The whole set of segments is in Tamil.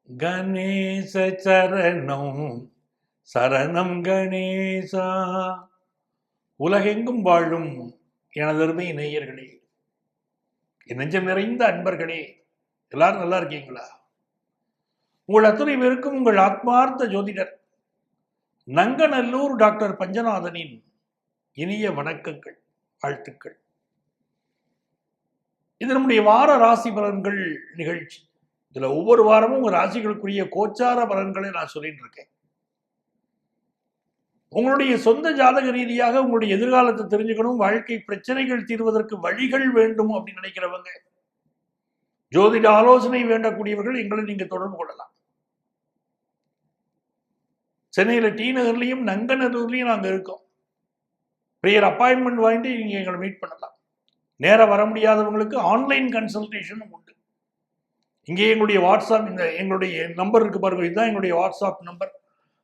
கணேச சரணம் சரணம் கணேசா. உலகெங்கும் வாழும் எனதருமை நேயர்களே, என் நெஞ்சம் நிறைந்த அன்பர்களே, எல்லாரும் நல்லா இருக்கீங்களா? உங்கள் அத்துணை பேருக்கும் உங்கள் ஆத்மார்த்த ஜோதிடர் நங்கநல்லூர் டாக்டர் பஞ்சநாதனின் இனிய வணக்கங்கள், வாழ்த்துக்கள். இது நம்முடைய வார ராசி பலன்கள் நிகழ்ச்சி. இதுல ஒவ்வொரு வாரமும் உங்க ராசிகளுக்குரிய கோச்சார பலன்களை நான் சொல்லிட்டு இருக்கேன். உங்களுடைய சொந்த ஜாதக ரீதியாக உங்களுடைய எதிர்காலத்தை தெரிஞ்சுக்கணும், வாழ்க்கை பிரச்சனைகள் தீர்வதற்கு வழிகள் வேண்டும் அப்படின்னு நினைக்கிறவங்க, ஜோதிட ஆலோசனை வேண்டக்கூடியவர்கள் எங்களை நீங்க தொடர்பு கொள்ளலாம். சென்னையில டி நகர்லையும் நங்கநல்லூர்லையும் நாங்க இருக்கோம். ப்ரேயர் அப்பாயின்மெண்ட் வாங்கிட்டு நீங்க எங்களை மீட் பண்ணலாம். நேராக வர முடியாதவங்களுக்கு ஆன்லைன் கன்சல்டேஷனும் உண்டு. இங்கே எங்களுடைய வாட்ஸ்அப், இந்த எங்களுடைய நம்பர் இருக்கு பாருங்க, இதுதான் எங்களுடைய வாட்ஸ்அப் நம்பர்.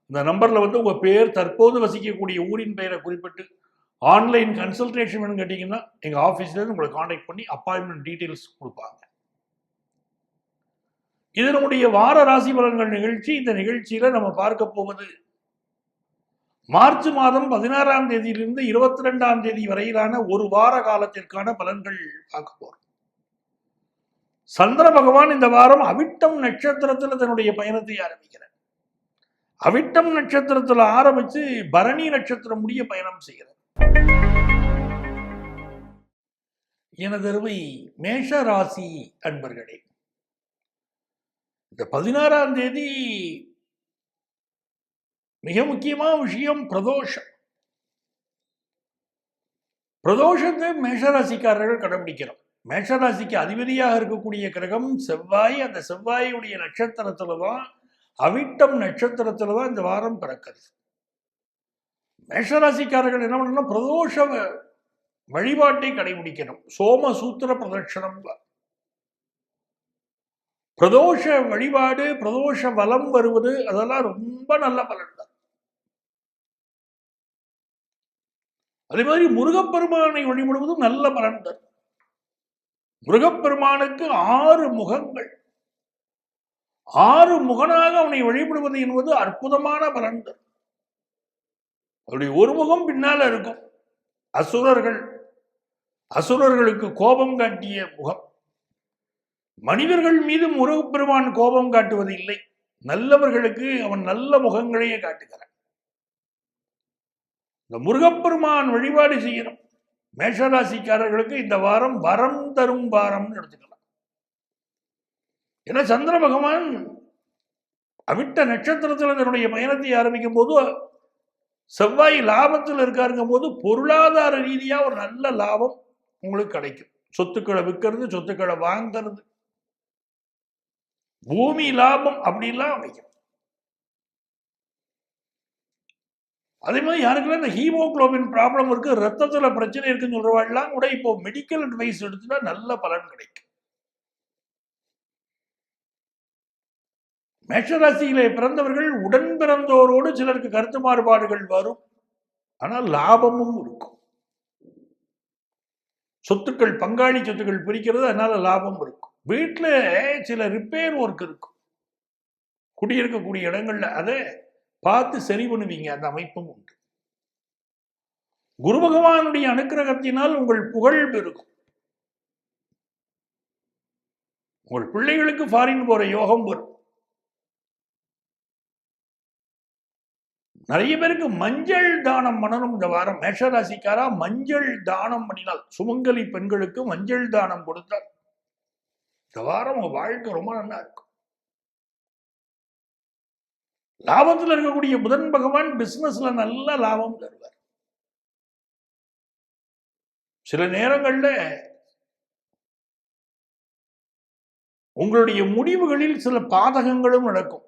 இந்த நம்பர்ல உங்க பேர், தற்போது வசிக்கக்கூடிய ஊரின் பெயரை குறிப்பிட்டு ஆன்லைன் கன்சல்டேஷன் வேணும்னு கேட்டீங்கன்னா எங்க ஆபீஸ்ல இருந்து உங்களை கான்டாக்ட் பண்ணி அப்பாயின்மெண்ட் டீடைல்ஸ் கொடுப்பாங்க. இது நம்முடைய வார ராசி பலன்கள் நிகழ்ச்சி. இந்த நிகழ்ச்சியில நம்ம பார்க்க போவது மார்ச் மாதம் 16ஆம் தேதியிலிருந்து 22ஆம் தேதி வரையிலான ஒரு வார காலத்திற்கான பலன்கள் பார்க்க போறோம். சந்திர பகவான் இந்த வாரம் அவிட்டம் நட்சத்திரத்துல தன்னுடைய பயணத்தை ஆரம்பிக்கிறார். அவிட்டம் நட்சத்திரத்துல ஆரம்பிச்சு பரணி நட்சத்திரம் முடிய பயணம் செய்கிறார். எனதருமை மேஷ ராசி அன்பர்களே, இந்த 16ஆம் தேதி மிக முக்கியமான விஷயம் பிரதோஷம். பிரதோஷத்தை மேஷராசிக்காரர்கள் கடைபிடிக்கிறோம். மேஷராசிக்கு அதிபதியாக இருக்கக்கூடிய கிரகம் செவ்வாய். அந்த செவ்வாயுடைய நட்சத்திரத்துலதான், அவிட்டம் நட்சத்திரத்துலதான் இந்த வாரம் பிறக்கிறது. மேஷராசிக்காரர்கள் என்ன பண்ணணும், பிரதோஷ வழிபாட்டை கடைபிடிக்கணும். சோமசூத்திர பிரதட்சணம், பிரதோஷ வழிபாடு, பிரதோஷ வலம் வருவது, அதெல்லாம் ரொம்ப நல்ல பலன் தான். அதே மாதிரி முருகப்பெருமானை வழிபடுவதும் நல்ல பலன் தரும். முருகப்பெருமானுக்கு 6 முகங்கள். 6 முகனாக அவனை வழிபடுவது என்பது அற்புதமான பலன் தரும். அவருடைய ஒரு முகம் பின்னால இருக்கும். அசுரர்களுக்கு கோபம் காட்டிய முகம். மனிதர்கள் மீது முருகப்பெருமான் கோபம் காட்டுவது இல்லை, நல்லவர்களுக்கு அவன் நல்ல முகங்களையே காட்டுகிறான். இந்த முருகப்பெருமான் வழிபாடு செய்யணும். மேஷராசிக்காரர்களுக்கு இந்த வாரம் வரம் தரும் வாரம் எடுத்துக்கலாம். ஏன்னா சந்திர பகவான் அவிட்ட நட்சத்திரத்தில் தன்னுடைய பயணத்தை ஆரம்பிக்கும் போது செவ்வாய் லாபத்தில் இருக்காருங்கும் போது பொருளாதார ரீதியா ஒரு நல்ல லாபம் உங்களுக்கு கிடைக்கும். சொத்துக்களை விற்கிறது, சொத்துக்களை வாங்கிறது, பூமி லாபம் அப்படிலாம் அமைக்கும். அதே மாதிரி யாருக்கெல்லாம் இந்த ஹீமோகுளோபின் ப்ராப்ளம் இருக்கு, ரத்தத்துல பிரச்சனை இருக்குன்னு சொல்றவாள்லாம் கூட இப்போ மெடிக்கல் அட்வைஸ் எடுத்துட்டா நல்ல பலன் கிடைக்கும். மேஷராசியிலே பிறந்தவர்கள் உடன் பிறந்தோரோடு சிலருக்கு கருத்து மாறுபாடுகள் வரும், ஆனால் லாபமும் இருக்கும். சொத்துக்கள், பங்காளி சொத்துக்கள் பிரிக்கிறது, அதனால லாபம் இருக்கும். வீட்டுல சில ரிப்பேர் ஒர்க் இருக்கும், குடியிருக்கக்கூடிய இடங்கள்ல அதை பார்த்து சரி பண்ணுவீங்க, அந்த அமைப்பும் உண்டு. குரு பகவானுடைய அனுக்கிரகத்தினால் உங்கள் புகழ் பெருகும். உங்கள் பிள்ளைகளுக்கு ஃபாரின் போற யோகம் வரும். நிறைய பேருக்கு மஞ்சள் தானம் பண்ணணும் இந்த வாரம். மேஷராசிக்காரா மஞ்சள் தானம் பண்ணினால், சுமங்கலி பெண்களுக்கு மஞ்சள் தானம் கொடுத்தால் இந்த வாரம் உங்க வாழ்க்கை ரொம்ப நல்லா இருக்கும். லாபத்தில் இருக்கக்கூடிய புதன் பகவான் பிசினஸ்ல நல்ல லாபம் தருவார். சில நேரங்கள்ல உங்களுடைய முடிவுகளில் சில பாதகங்களும் நடக்கும்.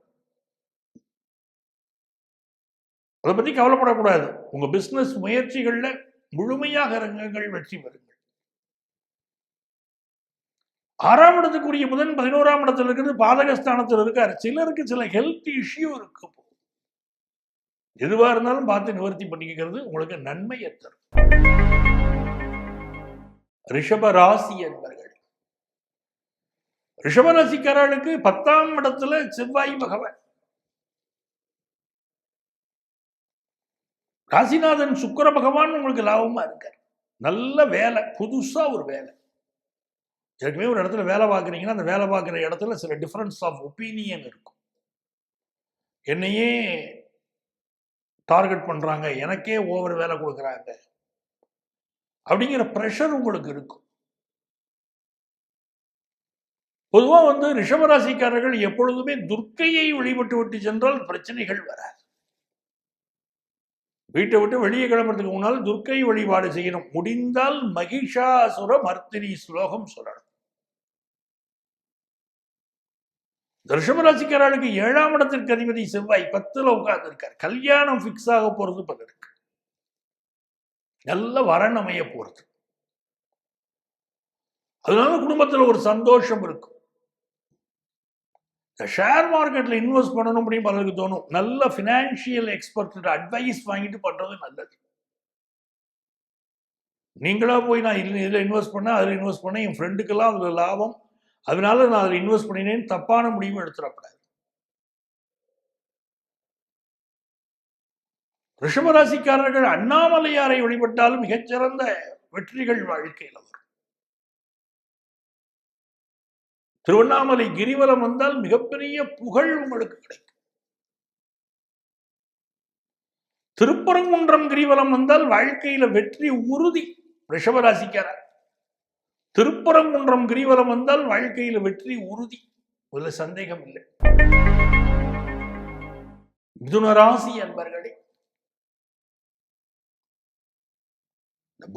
அதை பத்தி கவலைப்படக்கூடாது. உங்க பிசினஸ் முயற்சிகள்ல முழுமையாக இறங்குங்கள், வெற்றி பெறுங்கள். 6ஆம் இடத்துக்குரிய புதன் 11ஆம் இடத்துல இருக்கிறது, பாதகஸ்தானத்தில் இருக்காரு. சிலருக்கு சில ஹெல்த் இஷ்யூ இருக்கு. எதுவா இருந்தாலும் பார்த்து நிவர்த்தி பண்ணிக்கிறது உங்களுக்கு நன்மையை தரும். ரிஷப ராசி என்பர்கள், ரிஷபராசிக்காரர்களுக்கு 10ஆம் இடத்துல செவ்வாய் பகவான், ராசிநாதன் சுக்கிர பகவான் உங்களுக்கு லாபமா இருக்கார். நல்ல வேலை, புதுசா ஒரு வேலை. ஏற்கனவே ஒரு இடத்துல வேலை பார்க்குறீங்கன்னா அந்த வேலை பார்க்குற இடத்துல சில டிஃபரன்ஸ் ஆஃப் ஒப்பீனியன் இருக்கும். என்னையே டார்கெட் பண்றாங்க, எனக்கே ஓவர் வேலை கொடுக்குறாங்க அப்படிங்கிற ப்ரெஷர் உங்களுக்கு இருக்கும். பொதுவாக ரிஷபராசிக்காரர்கள் எப்பொழுதுமே துர்க்கையை வழிபட்டு விட்டு சென்றால் பிரச்சனைகள் வராது. வீட்டை விட்டு வெளியே கிளம்புறதுக்கு முன்னால் துர்க்கை வழிபாடு செய்யணும். முடிந்தால் மகிஷாசுர மர்த்தினி ஸ்லோகம் சொல்லணும். ரிஷபராசிக்காரர்களுக்கு 7ஆம் இடத்திற்கு அதிபதி செவ்வாய் 10ல் உட்கார்ந்து இருக்கார். கல்யாணம் பிக்ஸ் ஆக போறது பலருக்கு, நல்ல வரன் அமைய போறது. அதனால குடும்பத்தில் ஒரு சந்தோஷம் இருக்கும். ஷேர் மார்க்கெட்ல இன்வெஸ்ட் பண்ணணும் அப்படின்னு பலருக்கு தோணும். நல்ல பினான்சியல் எக்ஸ்பர்ட் அட்வைஸ் வாங்கிட்டு பண்றது நல்லது. நீங்களா போய் நான் இதில் இன்வெஸ்ட் பண்ணேன், அதில் இன்வெஸ்ட் பண்ணேன், என் ஃப்ரெண்டுக்கெல்லாம் அதில் லாபம், அதனால நான் அதில் இன்வெஸ்ட் பண்ணினேன், தப்பான முடிவு எடுத்துடக்கூடாது. ரிஷபராசிக்காரர்கள் அண்ணாமலையாரை வழிபட்டாலும் மிகச்சிறந்த வெற்றிகள் வாழ்க்கையில் வரும். திருவண்ணாமலை கிரிவலம் வந்தால் மிகப்பெரிய புகழ் உங்களுக்கு கிடைக்கும். திருப்பரங்குன்றம் கிரிவலம் வந்தால் வாழ்க்கையில வெற்றி உறுதி. ரிஷபராசிக்காரர் திருப்பரங்குன்றம் கிரிவலம் வந்தால் வாழ்க்கையில வெற்றி உறுதி, ஒரு சந்தேகம் இல்லை. மிதுன ராசி அன்பர்களே,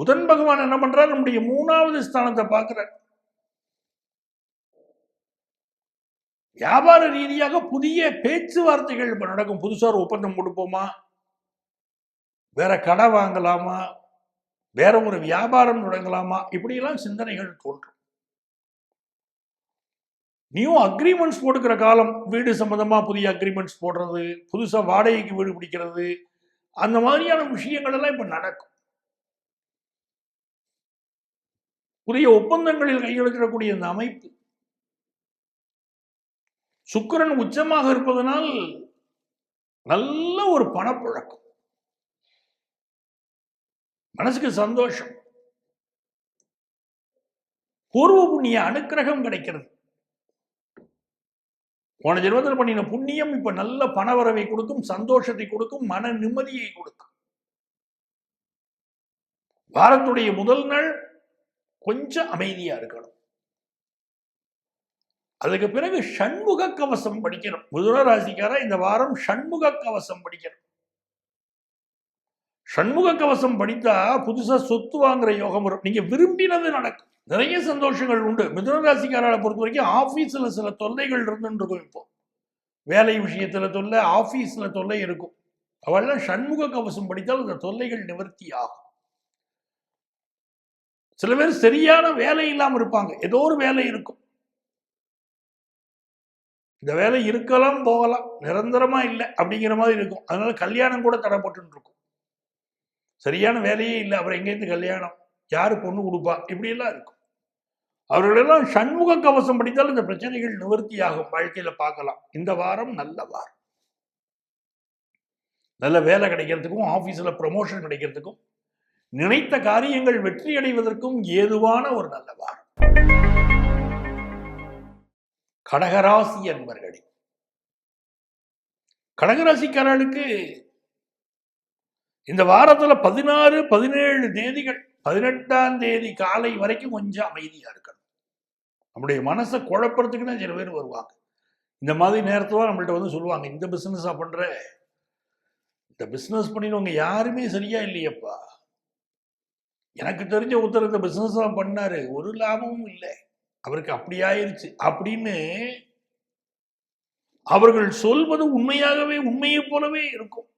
புதன் பகவான் என்ன பண்றார்? நம்முடைய 3வது ஸ்தானத்தை பார்க்கிறார். வியாபார ரீதியாக புதிய பேச்சுவார்த்தைகள் இப்ப நடக்கும். புதுசா ஒரு ஒப்பந்தம் கொடுப்போமா, வேற கடை வாங்கலாமா, வேற ஒரு வியாபாரம் தொடங்கலாமா, இப்படியெல்லாம் சிந்தனைகள் தோன்றும். நியூ அக்ரிமெண்ட்ஸ் போட்டுக்கிற காலம். வீடு சம்பந்தமா புதிய அக்ரிமெண்ட்ஸ் போடுறது, புதுசா வாடகைக்கு வீடு பிடிக்கிறது, அந்த மாதிரியான விஷயங்கள் எல்லாம் இப்ப நடக்கும். புதிய ஒப்பந்தங்களில் கையெழுத்திடக்கூடிய இந்த அமைப்பு. சுக்கிரன் உச்சமாக இருப்பதனால் நல்ல ஒரு பணப்புழக்கம், மனசுக்கு சந்தோஷம், பூர்வ புண்ணிய அனுக்கிரகம் கிடைக்கிறது. போன ஜென்மத்தில் பண்ணின புண்ணியம் இப்ப நல்ல பணவரவை கொடுக்கும், சந்தோஷத்தை கொடுக்கும், மன நிம்மதியை கொடுக்கும். வாரத்துடைய முதல் நாள் கொஞ்சம் அமைதியா இருக்கணும். அதுக்கு பிறகு ஷண்முக கவசம் படிக்கணும். மிதுன ராசிக்காரா இந்த வாரம் ஷண்முக கவசம் படிக்கணும். ஷண்முக கவசம் படித்தா புதுசா சொத்து வாங்குற யோகம் வரும். நீங்க விரும்பினது நடக்கும். நிறைய சந்தோஷங்கள் உண்டு. மிதுன ராசிக்காரரை பொறுத்த வரைக்கும் ஆபீஸ்ல சில தொல்லைகள் இருந்துருக்கும். இப்போ வேலை விஷயத்துல தொல்லை, ஆபீஸ்ல தொல்லை இருக்கும். அவெல்லாம் ஷண்முக கவசம் படித்தால் அந்த தொல்லைகள் நிவர்த்தி ஆகும். சில பேர் சரியான வேலை இல்லாம இருப்பாங்க. ஏதோ ஒரு வேலை இருக்கும். இந்த வேலை இருக்கலாம் போகலாம், நிரந்தரமா இல்லை அப்படிங்கிற மாதிரி இருக்கும். அதனால கல்யாணம் கூட தடைப்பட்டு இருக்கும். சரியான வேலையே இல்லை, அப்புறம் எங்கேருந்து கல்யாணம், யாரு பொண்ணு கொடுப்பா, இப்படி எல்லாம் இருக்கும். அவர்களெல்லாம் ஷண்முக கவசம் படித்தால் இந்த பிரச்சனைகள் நிவர்த்தி ஆகும். வாழ்க்கையில பார்க்கலாம். இந்த வாரம் நல்ல வாரம். நல்ல வேலை கிடைக்கிறதுக்கும், ஆபீஸ்ல ப்ரமோஷன் கிடைக்கிறதுக்கும், நினைத்த காரியங்கள் வெற்றி அடைவதற்கும் ஏதுவான ஒரு நல்ல வாரம். கடகராசி அன்பர்களே, கடகராசிக்காரர்களுக்கு இந்த வாரத்துல 16, 17 தேதிகள், 18ஆம் தேதி காலை வரைக்கும் கொஞ்சம் அமைதியா இருக்கணும். நம்முடைய மனசை குழப்பறதுக்கு தான் சில பேர் வருவாங்க. இந்த மாதிரி நேரத்துல நம்மள்ட்ட சொல்லுவாங்க, இந்த பிசினஸா பண்ற, இந்த பிசினஸ் பண்ணினவங்க யாருமே சரியா இல்லையப்பா, எனக்கு தெரிஞ்ச ஒருத்தர் இந்த பிசினஸ் தான் பண்ணாரு, ஒரு லாபமும் இல்லை, அவருக்கு அப்படி ஆயிருச்சு அப்படின்னு அவர்கள் சொல்வது உண்மையாகவே உண்மையை போலவே இருக்கும்.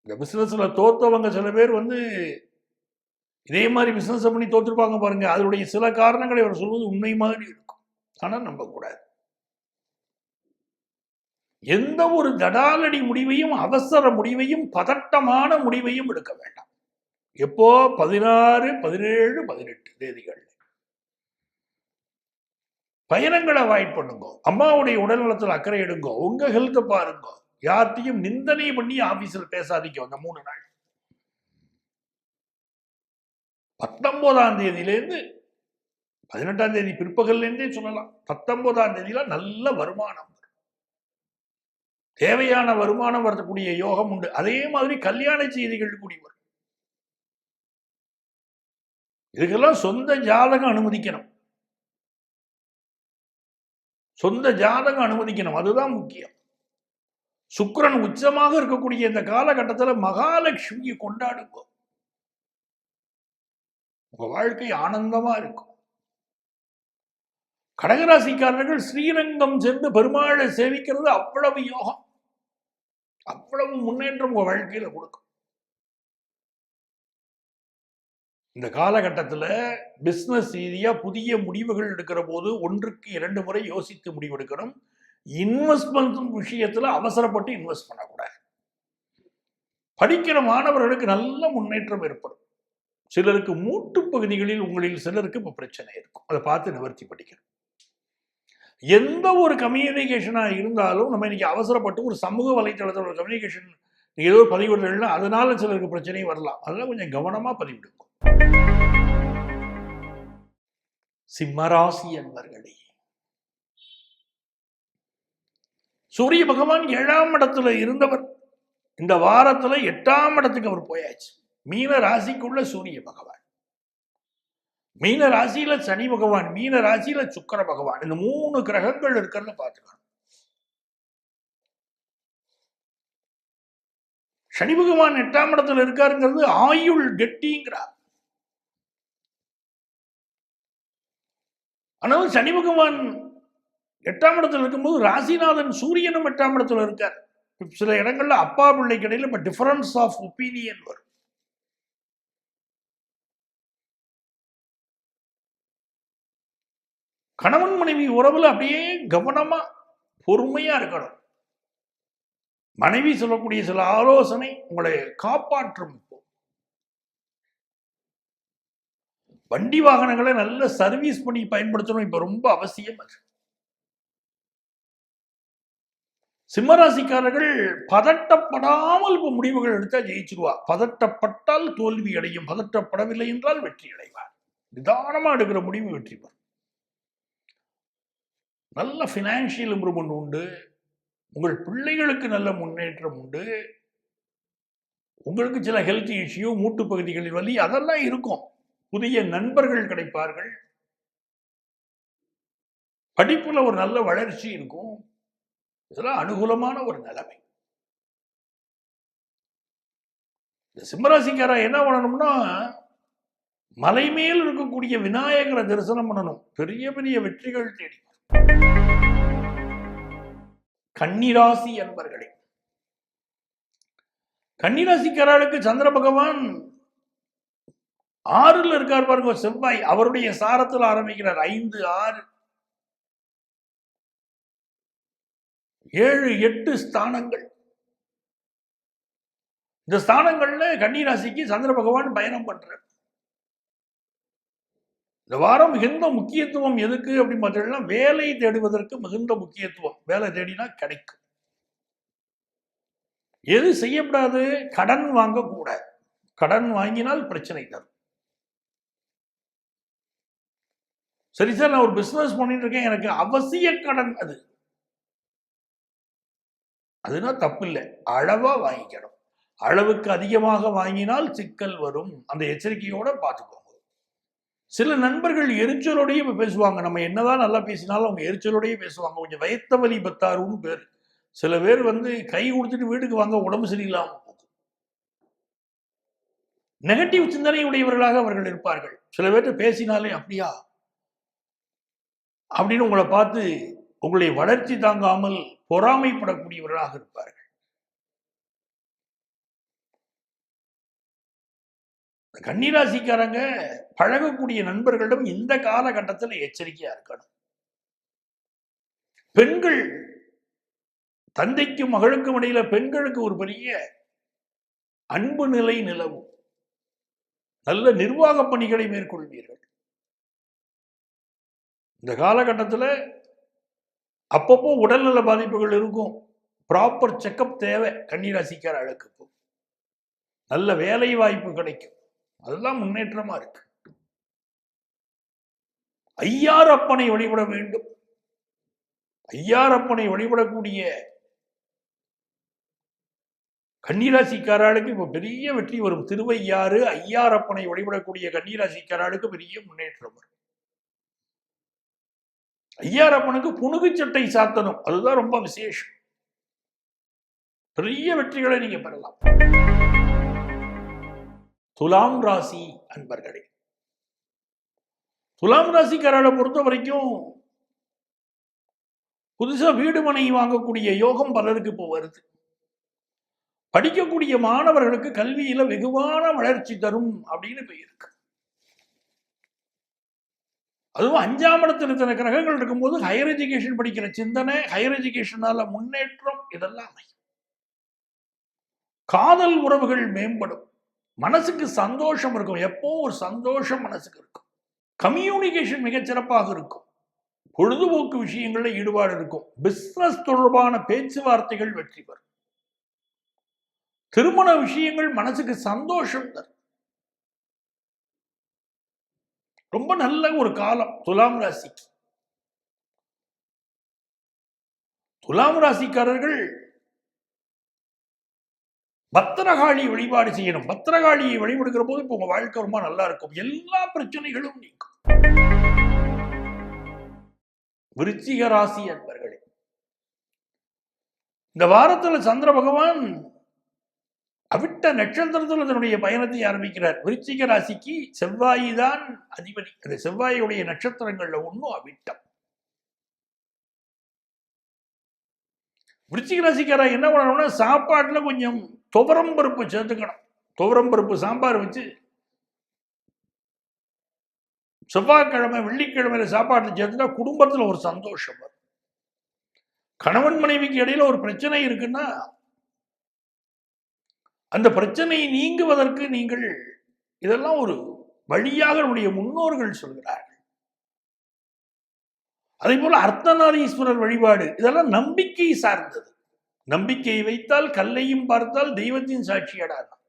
இந்த பிசினஸ்ல தோத்தவங்க சில பேர் இதே மாதிரி பிசினஸ் பண்ணி தோத்துருப்பாங்க பாருங்க. அதனுடைய சில காரணங்களை அவர் சொல்வது உண்மை மாதிரி இருக்கும். ஆனா நம்ப கூடாது. எந்த ஒரு தடாலடி முடிவையும், அவசர முடிவையும், பதட்டமான முடிவையும் எடுக்க வேண்டாம். எப்போ 16, 17, 18 தேதிகள் பயணங்களை அவாய்ட் பண்ணுங்க. அம்மாவுடைய உடல் நலத்தில் அக்கறை எடுங்க. உங்க ஹெல்த்தை பாருங்க. யார்த்தையும் நிந்தனை பண்ணி ஆபீஸில் பேசாதீங்க அந்த 3 நாள். 19ஆம் தேதியிலேருந்து 18ஆம் தேதி பிற்பகல்லேருந்தே சொல்லலாம். 19ஆம் தேதியில நல்ல வருமானம், தேவையான வருமானம் வரக்கூடிய யோகம் உண்டு. அதே மாதிரி கல்யாண செய்திகள் கூடி வரும். இதுக்கெல்லாம் சொந்த ஜாதகம் அனுமதிக்கணும். சொந்த ஜாதகம் அனுமதிக்கணும். அதுதான் முக்கியம். சுக்கிரன் உச்சமாக இருக்கக்கூடிய இந்த காலகட்டத்தில் மகாலட்சுமியை கொண்டாடுங்க. உங்க வாழ்க்கை ஆனந்தமா இருக்கும். கடகராசிக்காரர்கள் ஸ்ரீரங்கம் சென்று பெருமாளை சேவிக்கிறது அவ்வளவு யோகம், அவ்வளவு முன்னேற்றம் உங்க வாழ்க்கையில கொடுக்கும். இந்த காலகட்டத்தில் பிசினஸ் ரீதியா புதிய முடிவுகள் எடுக்கிற போது 1க்கு 2 முறை யோசித்து முடிவெடுக்கணும். இன்வெஸ்ட்மெண்ட் விஷயத்துல அவசரப்பட்டு இன்வெஸ்ட் பண்ணக்கூடாது. படிக்கிற மாணவர்களுக்கு நல்ல முன்னேற்றம் ஏற்படும். சிலருக்கு மூட்டு பகுதிகளில் உங்களில் சிலருக்கு இப்ப பிரச்சனை இருக்கும். அதை பார்த்து நிவர்த்தி படிக்கணும். எந்த ஒரு கம்யூனிகேஷனா இருந்தாலும் நம்ம இன்னைக்கு அவசரப்பட்டு ஒரு சமூக வலைத்தளத்தில் ஒரு கம்யூனிகேஷன் ஏதோ பதிவிடுறதுனா அதனால சிலருக்கு பிரச்சனை வரலாம். அதெல்லாம் கொஞ்சம் கவனமா பதிவிடுங்க. சிம்மராசி என்பர்களே, சூரிய பகவான் 7ஆம் இடத்துல இருந்தவர் இந்த வாரத்துல 8ஆம் இடத்துக்கு அவர் போயாச்சு. மீன ராசிக்குள்ள சூரிய பகவான், மீன ராசியில சனி பகவான், மீன ராசியில சுக்கிர பகவான், இந்த 3 கிரகங்கள் இருக்கிறத பார்த்துக்கணும். சனி பகவான் 8ஆம் இடத்துல இருக்காருங்கிறது ஆயுள் கெட்டிங்கிறார். ஆனால் சனி பகவான் 8ஆம் இடத்துல இருக்கும்போது ராசிநாதன் சூரியனும் 8ஆம் இடத்துல இருக்கார். சில இடங்கள்ல அப்பா பிள்ளை கிடையில இப்ப டிஃபரன்ஸ் ஆஃப் ஒப்பீனியன் வரும். கணவன் மனைவி உறவுல அப்படியே கவனமா பொறுமையா இருக்கணும். மனைவி சொல்லக்கூடிய சில ஆலோசனை உங்களை காப்பாற்றும். வண்டி வாகனங்களை நல்ல சர்வீஸ் பண்ணி பயன்படுத்தணும். இப்ப ரொம்ப அவசியம். சிம்மராசிக்காரர்கள் பதட்டப்படாமல் இப்ப முடிவுகள் எடுத்தா ஜெயிச்சிருவா. பதட்டப்பட்டால் தோல்வி அடையும், பதட்டப்படவில்லை என்றால் வெற்றி அடைவார். நிதானமா எடுக்கிற முடிவு வெற்றி பெறும். நல்ல பினான்சியல் இம்ப்ரூவ்மெண்ட் உண்டு. உங்கள் பிள்ளைகளுக்கு நல்ல முன்னேற்றம் உண்டு. உங்களுக்கு சில ஹெல்த் இஷ்யூ, மூட்டு பகுதிகளில் வலி அதெல்லாம் இருக்கும். புதிய நண்பர்கள் கிடைப்பார்கள். படிப்புல ஒரு நல்ல வளர்ச்சி இருக்கும். இதெல்லாம் அனுகூலமான ஒரு நிலைமை. இந்த சிம்மராசிக்காரா என்ன பண்ணணும்னா, மலை மேல் இருக்கக்கூடிய விநாயகரை தரிசனம் பண்ணணும். பெரிய பெரிய வெற்றிகள் தேடி. கன்னிராசி என்பர்களே, கன்னிராசிக்காரர்களுக்கு சந்திர பகவான் 6ல் இருக்கார் பாருங்க. செவ்வாய் அவருடைய சாரத்தில் ஆரம்பிக்கிறார். 5, 6, 7, 8 ஸ்தானங்கள். இந்த ஸ்தானங்கள்ல கன்னிராசிக்கு சந்திர பகவான் பயணம் பண்றார். இந்த வாரம் மிகுந்த முக்கியத்துவம் எதுக்கு அப்படின்னு பார்த்தீங்கன்னா, வேலை தேடுவதற்கு மிகுந்த முக்கியத்துவம். வேலை தேடினா கிடைக்கும். எது செய்யப்படாது? கடன் வாங்கக்கூடாது. கடன் வாங்கினால் பிரச்சனை தரும். சரி சார், நான் ஒரு பிசினஸ் பண்ணிட்டு இருக்கேன், எனக்கு அவசிய கடன் அதுனா தப்பு இல்லை. அளவா வாங்கிக்கணும். அளவுக்கு அதிகமாக வாங்கினால் சிக்கல் வரும். அந்த எச்சரிக்கையோட பார்த்துக்கோங்க. சில நண்பர்கள் எரிச்சலோடையே பேசுவாங்க. நம்ம என்னதான் நல்லா பேசினாலும் அவங்க எரிச்சலோடையே பேசுவாங்க. கொஞ்சம் வயத்த வலி பத்தாருன்னு பேர். சில பேர் கை கொடுத்துட்டு வீட்டுக்கு வாங்க, உடம்பு சரியில்லாம போகும். நெகட்டிவ் சிந்தனை உடையவர்களாக அவர்கள் இருப்பார்கள். சில பேர்கிட்ட பேசினாலே அப்படியா அப்படின்னு உங்களை பார்த்து உங்களுடைய வளர்ச்சி தாங்காமல் பொறாமைப்படக்கூடியவர்களாக இருப்பார்கள். கன்னிராசிக்காரங்க பழகக்கூடிய நண்பர்களிடம் இந்த காலகட்டத்தில் எச்சரிக்கையா இருக்கணும். பெண்கள், தந்தைக்கும் மகளுக்கும் இடையில பெண்களுக்கு ஒரு பெரிய அன்பு நிலை நிலவும். நல்ல நிர்வாக பணிகளை மேற்கொள்வீர்கள். இந்த காலகட்டத்தில் அப்பப்போ உடல்நல பாதிப்புகள் இருக்கும். ப்ராப்பர் செக்கப் தேவை. கன்னிராசிக்கார ஆளுக்கு நல்ல வேலை வாய்ப்பு கிடைக்கும். அதெல்லாம் முன்னேற்றமா இருக்கு. ஐயாரப்பனை வழிபட வேண்டும். ஐயாரப்பனை வழிபடக்கூடிய கன்னிராசிக்காரர்களுக்கு இப்ப பெரிய வெற்றி வரும். திருவையாறு ஐயாரப்பனை வழிபடக்கூடிய கன்னிராசிக்காரர்களுக்கு பெரிய முன்னேற்றம் வரும். ஐயாரப்பனுக்கு புனுகு சட்டை சாத்தணும், அதுதான் ரொம்ப விசேஷம். பெரிய வெற்றிகளை நீங்க பெறலாம். துலாம் ராசி அன்பர்களே, துலாம் ராசிக்காரர்களை பொறுத்த வரைக்கும் புதுசா வீடு மனை வாங்கக்கூடிய யோகம் பலருக்கு இப்போ வருது. படிக்கக்கூடிய மாணவர்களுக்கு கல்வியில வெகுவான வளர்ச்சி தரும் அப்படின்னு இருக்கு. அதுவும் 5ஆம் இடத்தில் இத்தனை கிரகங்கள் இருக்கும்போது ஹையர் எஜுகேஷன் படிக்கிற சிந்தனை, ஹையர் எஜுகேஷனால முன்னேற்றம், இதெல்லாம் காதல் உறவுகள் மேம்படும். மனசுக்கு சந்தோஷம் இருக்கும். எப்போ ஒரு சந்தோஷம் மனசுக்கு இருக்கும். கம்யூனிகேஷன் மிகச்சிறப்பாக இருக்கும். பொழுதுபோக்கு விஷயங்கள்ல ஈடுபாடு இருக்கும். பிசினஸ் தொடர்பான பேச்சுவார்த்தைகள் வெற்றி பெறும். திருமண விஷயங்கள் மனசுக்கு சந்தோஷம் தரும். ரொம்ப நல்ல ஒரு காலம் துலாம் ராசிக்கு. துலாம் ராசிக்காரர்கள் பத்திரகாளி வழிபாடு செய்யணும். பத்திரகாளியை வழிபடுகிற போது இப்ப உங்க வாழ்க்கை ரொம்ப நல்லா இருக்கும். எல்லா பிரச்சனைகளும் நீக்கும். விருச்சிக ராசி அன்பர்களே, இந்த வாரத்தில் சந்திர பகவான் அவிட்ட நட்சத்திரத்தில் தன்னுடைய பயணத்தை ஆரம்பிக்கிறார். விருச்சிக ராசிக்கு செவ்வாய் தான் அதிபதி. அந்த செவ்வாயுடைய நட்சத்திரங்கள்ல ஒன்றும் அவிட்டம். விருச்சிக ராசிக்காரா என்ன பண்ணணும்னா, சாப்பாட்டுல கொஞ்சம் துவரம் பருப்பு சேர்த்துக்கணும். துவரம் பருப்பு சாம்பார் வச்சு செவ்வாய்க்கிழமை வெள்ளிக்கிழமையில சாப்பாட்டில் சேர்த்துட்டா குடும்பத்தில் ஒரு சந்தோஷம் வரும். கணவன் மனைவிக்கு இடையில ஒரு பிரச்சனை இருக்குன்னா அந்த பிரச்சனை நீங்குவதற்கு நீங்கள் இதெல்லாம் ஒரு வழியாக நம்முடைய முன்னோர்கள் சொல்கிறார்கள். அதே போல அர்த்தநாரீஸ்வரர் வழிபாடு, இதெல்லாம் நம்பிக்கை சார்ந்தது. நம்பிக்கையை வைத்தால் கல்லையும் பார்த்தால் தெய்வத்தின் சாட்சியடாதான்.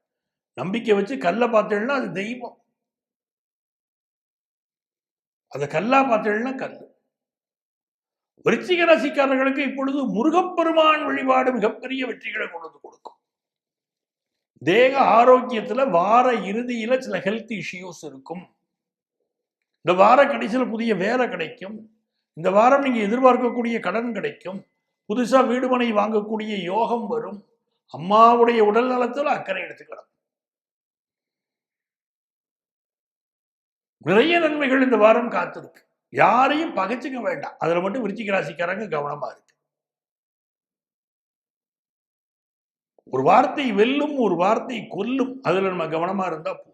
நம்பிக்கை வச்சு கல்லை பார்த்தேன்னா அது தெய்வம். அதை கல்லா பார்த்தேன்னா கல். விருச்சிக ராசிக்காரர்களுக்கு இப்பொழுது முருகப்பெருமான் வழிபாடு மிகப்பெரிய வெற்றிகளை கொண்டு கொடுக்கும். தேக ஆரோக்கியத்துல வார இறுதியில சில ஹெல்த் இஷ்யூஸ் இருக்கும். இந்த வார கடைசியில் புதிய வேலை கிடைக்கும். இந்த வாரம் நீங்க எதிர்பார்க்கக்கூடிய கடன் கிடைக்கும். புதுசா வீடு மனை வாங்கக்கூடிய யோகம் வரும். அம்மாவுடைய உடல் நலத்தில் அக்கறை எடுத்துக்கலாம். நிறைய நன்மைகள் இந்த வாரம் காத்திருக்கு. யாரையும் பகைச்சுக்க வேண்டாம். அதுல மட்டும் விருச்சிக ராசிக்காரங்க கவனமா இருக்கு. ஒரு வார்த்தை வெல்லும், ஒரு வார்த்தை கொல்லும். அதுல நம்ம கவனமா இருந்தா போதும்.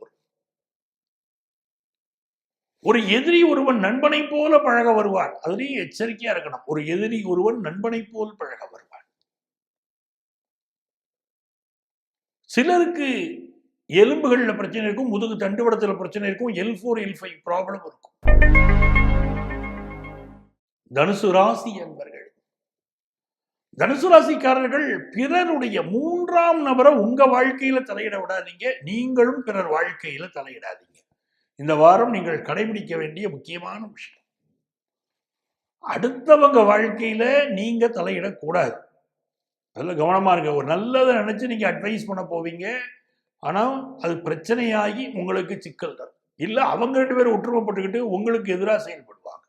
ஒரு எதிரி ஒருவன் நண்பனை போல பழக வருவான். அதுலயும் எச்சரிக்கையா இருக்கணும். ஒரு எதிரி ஒருவன் நண்பனை போல் பழக வருவான். சிலருக்கு எலும்புகள்ல பிரச்சனை இருக்கும், முதுகு தண்டுவடத்துல பிரச்சனை இருக்கும், L4 L5 ப்ராப்ளம் இருக்கும். தனுசு ராசி என்பர்கள், தனுசு ராசிக்காரர்கள் பிறருடைய 3ஆம் நபரை உங்க வாழ்க்கையில தலையிட விடாதீங்க. நீங்களும் பிறர் வாழ்க்கையில தலையிடாதீங்க. இந்த வாரம் நீங்கள் கடைபிடிக்க வேண்டிய முக்கியமான விஷயம். அடுத்தவங்க வாழ்க்கையில நீங்க தலையிடக்கூடாது. அதில் கவனமா இருக்க. ஒரு நல்லதை நினைச்சு நீங்க அட்வைஸ் பண்ண போவீங்க. ஆனா அது பிரச்சனையாகி உங்களுக்கு சிக்கல் தரும். இல்ல அவங்க 2 பேரும் ஒற்றுமைப்பட்டுக்கிட்டு உங்களுக்கு எதிராக செயல்படுவாங்க.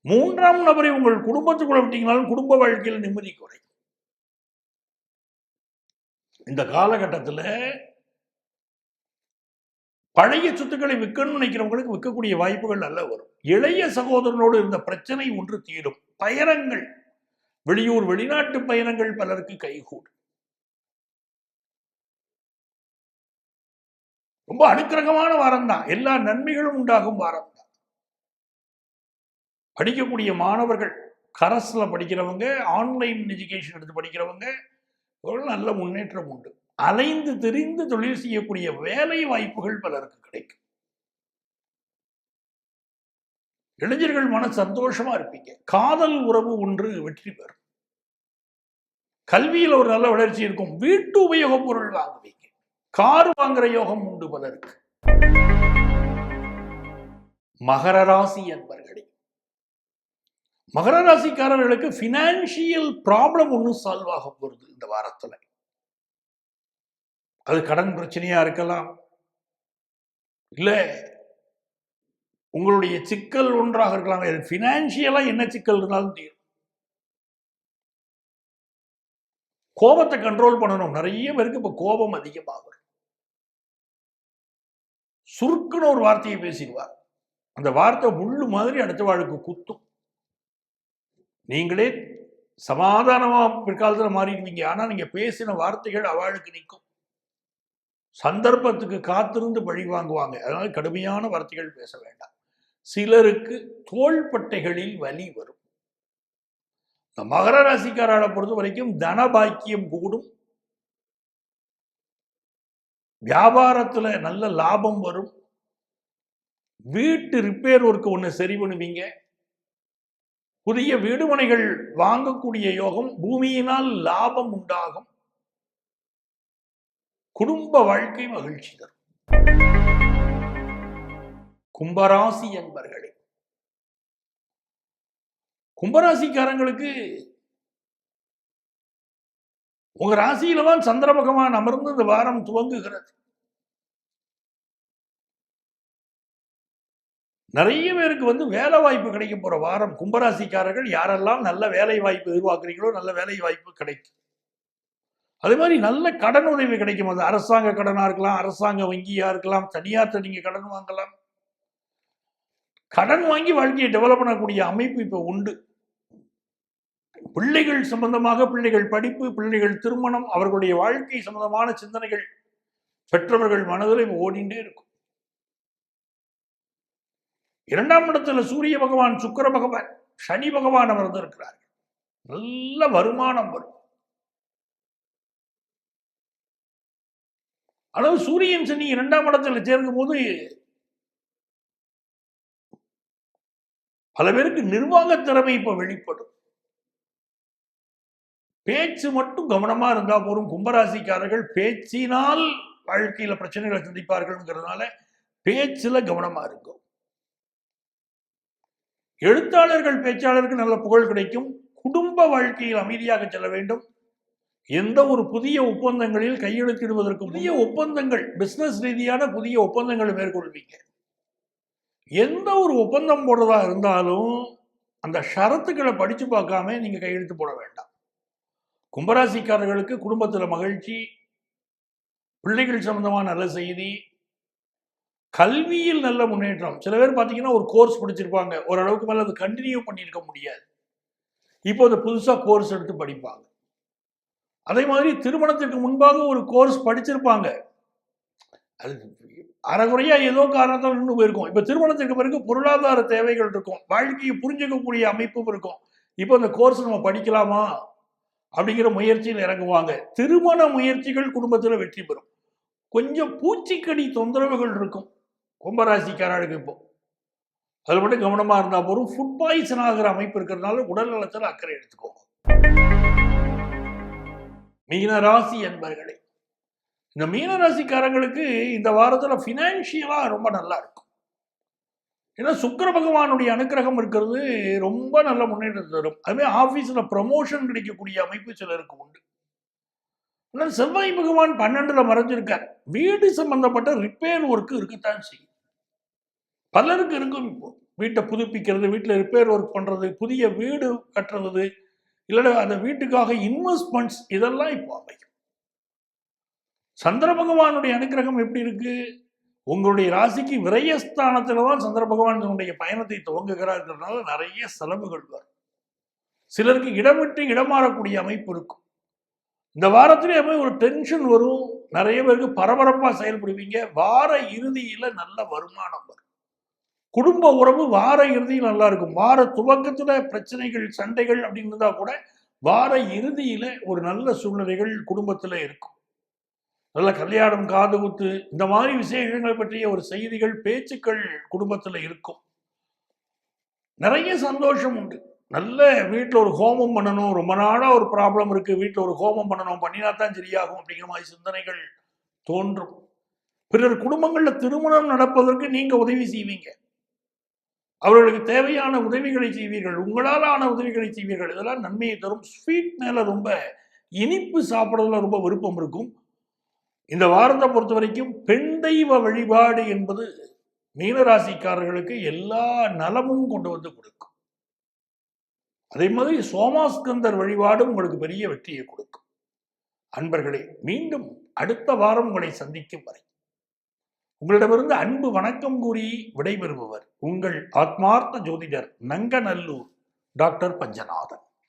3ஆம் நபரை உங்கள் குடும்பத்துக்குள்ள விட்டீங்கனாலும் குடும்ப வாழ்க்கையில் நிம்மதி குறையும். இந்த காலகட்டத்தில் பழைய சொத்துக்களை விற்கணும்னு நினைக்கிறவங்களுக்கு விற்கக்கூடிய வாய்ப்புகள் நல்ல வரும். இளைய சகோதரனோடு இருந்த பிரச்சனை ஒன்று தீரும். பயணங்கள், வெளியூர் வெளிநாட்டு பயணங்கள் பலருக்கு கைகூடும். ரொம்ப அனுக்கிரகமான வாரம் தான். எல்லா நன்மைகளும் உண்டாகும் வாரம் தான். படிக்கக்கூடிய மாணவர்கள், கரஸ்ல படிக்கிறவங்க, ஆன்லைன் எஜுகேஷன் எடுத்து படிக்கிறவங்க நல்ல முன்னேற்றம் உண்டு. அலைந்து தெரிந்து தொழில் செய்யக்கூடிய வேலை வாய்ப்புகள் பலருக்கு கிடைக்கும். இளைஞர்கள் மன சந்தோஷமா இருப்பீங்க. காதல் உறவு ஒன்று வெற்றி பெறும். கல்வியில் ஒரு நல்ல வளர்ச்சி இருக்கும். வீட்டு உபயோகப் பொருள் வாங்குவீங்க. கார் வாங்குற யோகம் உண்டு பலருக்கு. மகர ராசி என்பர்களே, மகர ராசிக்காரர்களுக்கு பினான்சியல் ப்ராப்ளம் ஒன்று சால்வ் ஆக போகுது இந்த வாரத்துல. அது கடன் பிரச்சனையா இருக்கலாம், இல்ல உங்களுடைய சிக்கல் ஒன்றாக இருக்கலாம். பினான்சியலா என்ன சிக்கல் இருந்தாலும் தீரும். கோபத்தை கண்ட்ரோல் பண்ணணும். நிறைய பேருக்கு இப்ப கோபம் அதிகமாகும். சுருக்குன்னு ஒரு வார்த்தையை பேசிடுவார். அந்த வார்த்தை முள்ளு மாதிரி அடுத்த வாழ்க்கை குத்தும். நீங்களே சமாதானமா பிற்காலத்தில் மாறிடுவீங்க. ஆனா நீங்க பேசின வார்த்தைகள் அவளுக்கு நிற்கும். சந்தர்ப்பத்துக்கு காத்திருந்து பழி வாங்குவாங்க. அதனால கடுமையான வார்த்தைகள் பேச வேண்டாம். சிலருக்கு தோள்பட்டைகளில் வலி வரும். இந்த மகர ராசிக்காரரை பொறுத்த வரைக்கும் தனபாக்கியம் கூடும். வியாபாரத்துல நல்ல லாபம் வரும். வீட்டு ரிப்பேர் ஒர்க் ஒன்று சரி பண்ணுவீங்க. புதிய வீடுமனைகள் வாங்கக்கூடிய யோகம். பூமியினால் லாபம் உண்டாகும். குடும்ப வாழ்க்கை மகிழ்ச்சி தரும். கும்பராசி என்பர்களே, கும்பராசிக்காரங்களுக்கு உங்க ராசியில தான் சந்திர பகவான் அமர்ந்து இந்த வாரம் துவங்குகிறது. நிறைய பேருக்கு வேலை வாய்ப்பு கிடைக்க போற வாரம். கும்பராசிக்காரர்கள் யாரெல்லாம் நல்ல வேலை வாய்ப்பு எதிர்பார்க்கிறீங்களோ நல்ல வேலை வாய்ப்பு கிடைக்கும். அதே மாதிரி நல்ல கடன் உதவி கிடைக்கும். அது அரசாங்க கடனா இருக்கலாம், அரசாங்க வங்கியா இருக்கலாம், தனியார் நீங்க கடன் வாங்கலாம். கடன் வாங்கி வாழ்க்கையை டெவலப் பண்ணக்கூடிய அமைப்பு இப்ப உண்டு. பிள்ளைகள் சம்பந்தமாக, பிள்ளைகள் படிப்பு, பிள்ளைகள் திருமணம், அவர்களுடைய வாழ்க்கை சம்பந்தமான சிந்தனைகள் பெற்றவர்கள் மனதில் ஓடிண்டே இருக்கும். 2ஆம் இடத்துல சூரிய பகவான், சுக்கிர பகவான், சனி பகவான் அமர்ந்திருக்கிறார்கள். நல்ல வருமானம் வரும். அளவு சூரியன் சனி 2ஆம் இடத்துல சேர்க்கும் போது பல பேருக்கு நிர்வாக திறமை இப்ப வெளிப்படும். பேச்சு மட்டும் கவனமா இருந்தா போதும். கும்பராசிக்காரர்கள் பேச்சினால் வாழ்க்கையில பிரச்சனைகளை சந்திப்பார்கள்ங்கிறதுனால பேச்சுல கவனமா இருக்கும். எழுத்தாளர்கள், பேச்சாளர்கள் நல்ல புகழ் கிடைக்கும். குடும்ப வாழ்க்கையில் அமைதியாக செல்ல வேண்டும். எந்த ஒரு புதிய ஒப்பந்தங்களில் கையெழுத்திடுவதற்கு, புதிய ஒப்பந்தங்கள், பிசினஸ் ரீதியான புதிய ஒப்பந்தங்களை மேற்கொள்வீங்க. எந்த ஒரு ஒப்பந்தம் போடுறதா இருந்தாலும் அந்த ஷரத்துக்களை படிச்சு பார்க்காம நீங்க கையெழுத்து போட வேண்டாம். கும்பராசிக்காரர்களுக்கு குடும்பத்துல மகிழ்ச்சி, பிள்ளைகள் சம்பந்தமான நல்ல செய்தி, கல்வியில் நல்ல முன்னேற்றம். சில பேர் பார்த்தீங்கன்னா ஒரு கோர்ஸ் படிச்சிருப்பாங்க, ஓரளவுக்கு மேலே அது கண்டினியூ பண்ணியிருக்க முடியாது. இப்போ அது புதுசாக கோர்ஸ் எடுத்து படிப்பாங்க. அதே மாதிரி திருமணத்திற்கு முன்பாக ஒரு கோர்ஸ் படிச்சிருப்பாங்க, அது அறகுறையா ஏதோ காரணத்தால் நின்று போயிருக்கும். இப்போ திருமணத்திற்கு பிறகு பொருளாதார தேவைகள் இருக்கும், வாழ்க்கையை புரிஞ்சுக்கக்கூடிய அமைப்பும் இருக்கும். இப்போ அந்த கோர்ஸ் நம்ம படிக்கலாமா அப்படிங்கிற முயற்சியில் இறங்குவாங்க. திருமண முயற்சிகள் குடும்பத்தில் வெற்றி பெறும். கொஞ்சம் பூச்சிக்கடி தொந்தரவுகள் இருக்கும் கும்பராசிக்காரர்களுக்கு. இப்போ அதில் மட்டும் கவனமா இருந்தா போதும். ஃபுட் பாய்சன் ஆகிற அமைப்பு இருக்கிறதுனால உடல் நலத்தில் அக்கறை எடுத்துக்கோங்க. மீனராசி என்பர்களே, இந்த மீனராசிக்காரங்களுக்கு இந்த வாரத்துல பினான்சியலா ரொம்ப நல்லா இருக்கும். ஏன்னா சுக்கிர பகவானுடைய அனுக்கிரகம் இருக்கிறது ரொம்ப நல்ல முன்னேற்றம் தரும். அதுமாதிரி ஆபீஸ்ல ப்ரமோஷன் கிடைக்கக்கூடிய அமைப்பு சிலருக்கு உண்டு. ஆனால் செவ்வாய் பகவான் 12ல மறைஞ்சிருக்கார். வீடு சம்பந்தப்பட்ட ரிப்பேர் ஒர்க் இருக்கத்தான் செய்யும். பலருக்கு இருக்கும். இப்போ வீட்டை புதுப்பிக்கிறது, வீட்டில் ரிப்பேர் ஒர்க் பண்றது, புதிய வீடு கட்டுறது, இல்லைன்னா அந்த வீட்டுக்காக இன்வெஸ்ட்மெண்ட்ஸ், இதெல்லாம் இப்போ அமையும். சந்திர பகவானுடைய அனுக்கிரகம் எப்படி இருக்கு? உங்களுடைய ராசிக்கு விரயஸ்தானத்துல தான் சந்திர பகவான் தன்னுடைய பயணத்தை துவங்குகிறார்ன்றதுனால நிறைய செலவுகள் வரும். சிலருக்கு இடம் விட்டு இடம் மாறக்கூடிய அமைப்பு இருக்கும். இந்த வாரத்திலே ஒரு டென்ஷன் வரும். நிறைய பேருக்கு பரபரப்பா செயல்படுவீங்க. வார இறுதியில நல்ல வருமானம் வரும். குடும்ப உறவு வார இறுதியில் நல்லா இருக்கும். வார துவக்கத்துல பிரச்சனைகள், சண்டைகள் அப்படின்னு இருந்தா கூட வார இறுதியில ஒரு நல்ல சூழ்நிலைகள் குடும்பத்துல இருக்கும். நல்ல கல்யாணம், காது குத்து, இந்த மாதிரி விசேஷங்களை பற்றிய ஒரு செய்திகள், பேச்சுக்கள் குடும்பத்துல இருக்கும். நிறைய சந்தோஷம் உண்டு. நல்ல வீட்டில் ஒரு ஹோமம் பண்ணணும், ரொம்ப நாளாக ஒரு ப்ராப்ளம் இருக்குது, வீட்டில் ஒரு ஹோமம் பண்ணணும், பண்ணினா தான் சரியாகும் அப்படிங்கிற மாதிரி சிந்தனைகள் தோன்றும். பிறர் குடும்பங்களில் திருமணம் நடப்பதற்கு நீங்கள் உதவி செய்வீங்க, அவர்களுக்கு தேவையான உதவிகளை செய்வீர்கள், உங்களால் ஆன உதவிகளை செய்வீர்கள். இதெல்லாம் நன்மையை தரும். ஸ்வீட் மேலே ரொம்ப இனிப்பு சாப்பிட்றதுல ரொம்ப விருப்பம் இருக்கும். இந்த வாரத்தை பொறுத்த வரைக்கும் பெண் தெய்வ வழிபாடு என்பது மீனராசிக்காரர்களுக்கு எல்லா நலமும் கொண்டு வந்து கொடுக்கும். அதே மாதிரி சோமாஸ்கந்தர் வழிபாடு உங்களுக்கு பெரிய வெற்றியை கொடுக்கும். அன்பர்களே, மீண்டும் அடுத்த வாரம் உங்களை சந்திக்கும் வரை உங்களிடமிருந்து அன்பு வணக்கம் கூறி விடைபெறுபவர் உங்கள் ஆத்மார்த்த ஜோதிடர் நங்கநல்லூர் டாக்டர் பஞ்சநாதன்.